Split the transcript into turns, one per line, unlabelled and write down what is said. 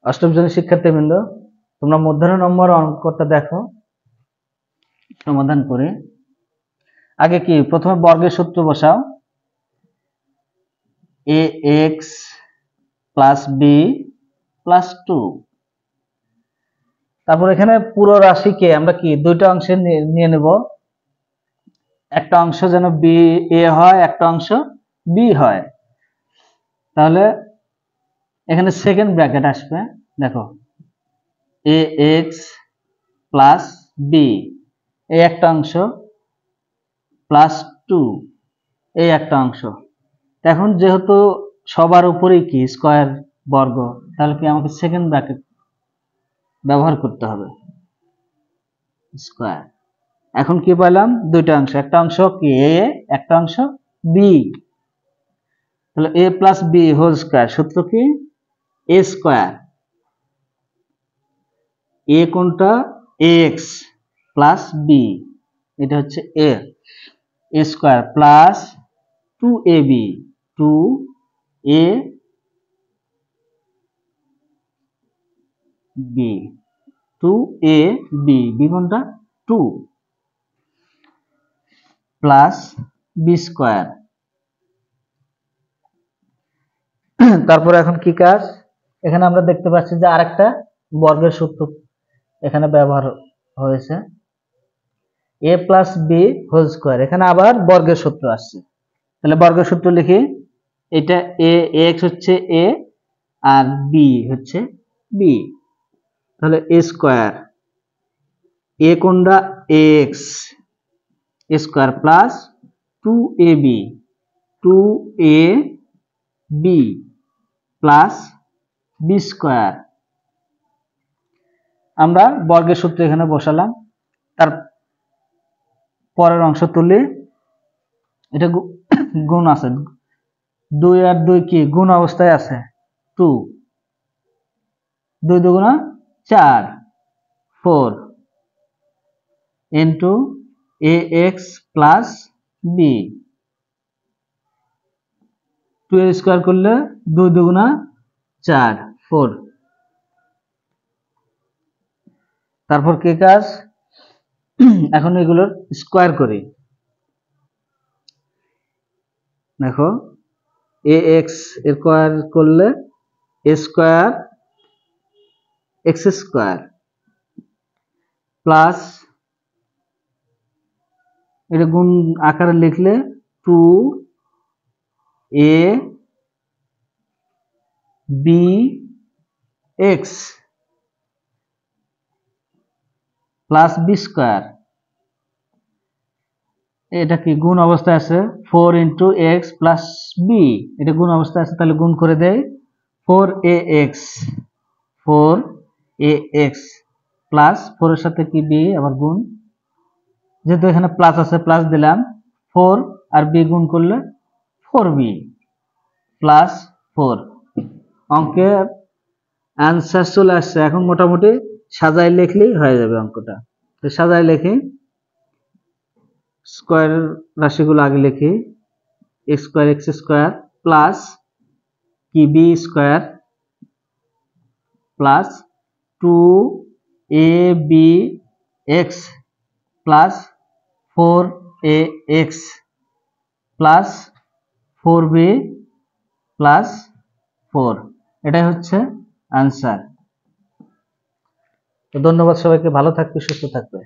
অষ্টম শ্রেণীর শিক্ষার্থীবৃন্দ, তোমরা মধ্যাহ্ন নম্বর অঙ্কটা দেখো, সমাধান করে। আগে কি প্রথমে বর্গের সূত্র বসাও, ax প্লাস বি প্লাস 2। তারপর এখানে পুরো রাশিকে আমরা কি দুইটা অংশে নিয়ে নেব, একটা অংশ যেন বি এ হয়, একটা অংশ বি হয়। তাহলে এখানে সেকেন্ড ব্র্যাকেট আসবে, দেখো ax প্লাস বি এই একটা অংশ প্লাস 2 এই একটা অংশ। এখন যেহেতু সবার উপরেই কি স্কয়ার বর্গ, তাহলে কি আমাকে সেকেন্ড ব্র্যাকেট ব্যবহার করতে হবে, স্কয়ার। এখন কি পেলাম, দুইটা অংশ, একটা অংশ কি এ, একটা অংশ বি। তাহলে এ প্লাস বি হোল স্কয়ার, সূত্র কি এ স্কয়ার। এ কোনটা, এক্স প্লাস বি, এটা হচ্ছে এ square plus 2ab, 2ab, B কোনটা 2 প্লাস বি স্কয়ার। তারপর এখন কি কাজ, এখানে আমরা দেখতে পাচ্ছি যে আরেকটা বর্গের সূত্র এখানে ব্যবহার হয়েছে, এ প্লাস বি হোল স্কয়ার। এখানে আবার বর্গের সূত্র আসছে, তাহলে বর্গের সূত্র লিখি। এটা এ এক্স হচ্ছে এ আর বি হচ্ছে বি, তাহলে এ স্কয়ার, এ কোনটা x square plus 2ab, 2ab plus b square. আমরা বর্গের সূত্র এখানে বসালাম। তার পরের অংশ তুলি, এটা গুণ আছে, 2 আর 2 কি গুণ অবস্থায় আছে, 2, 2 দুগুণা 4, 4 ইন্টু ax প্লাস বি, 2 এর স্কয়ার করলে 2 দুগুণা 4, 4। তারপর কি কাজ, এখন এগুলোর স্কয়ার করি। দেখো ax এর স্কয়ার করলে a square x square plus, এটা গুণ আকারে লিখলে 2abx প্লাস বি স্কয়ার। এটা কি গুণ অবস্থায় আছে, 4 ইন্টু এক্স প্লাস বি, এটা গুণ অবস্থায় আছে, তাহলে গুণ করে দেয় 4ax, 4ax প্লাস 4 এর সাথে কি বি আবার গুণ, যেহেতু এখানে প্লাস আছে প্লাস দিলাম, 4 আর বি গুণ করলে 4b প্লাস 4। অঙ্কের অ্যান্সার চলে আসছে। এখন মোটামুটি সাজায় লিখলেই হয়ে যাবে অঙ্কটা। তো সাজায় লিখি, স্কয়ার রাশিগুলো আগে লিখি, x square x square plus কি b square plus 2abx plus 4ax plus 4b plus 4, এটাই হচ্ছে আনসার। তো ধন্যবাদ সবাইকে, ভালো থাকবে, সুস্থ থাকবে।